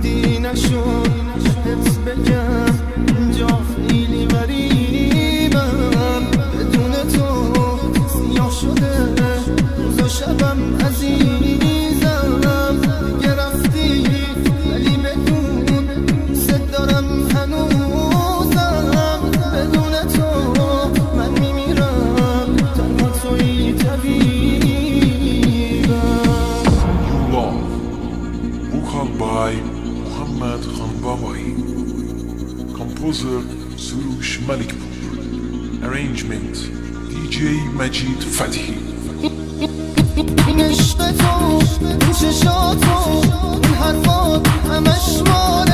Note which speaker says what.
Speaker 1: دیدی نشد حس بگم اینجا خیلی غریبم بدون تو سیاه شده روز و شبم عزیزم دیگه رفتی ولی بدون ست دارم هنوزم بدون تو من میمیرم تنها توی طبیبم.
Speaker 2: Vocal by Muhammad Khan Babai. Composer Surush Malikpur. Arrangement DJ Majid Fathi.
Speaker 1: این عشق تو این چشات تو این حرفات همش مال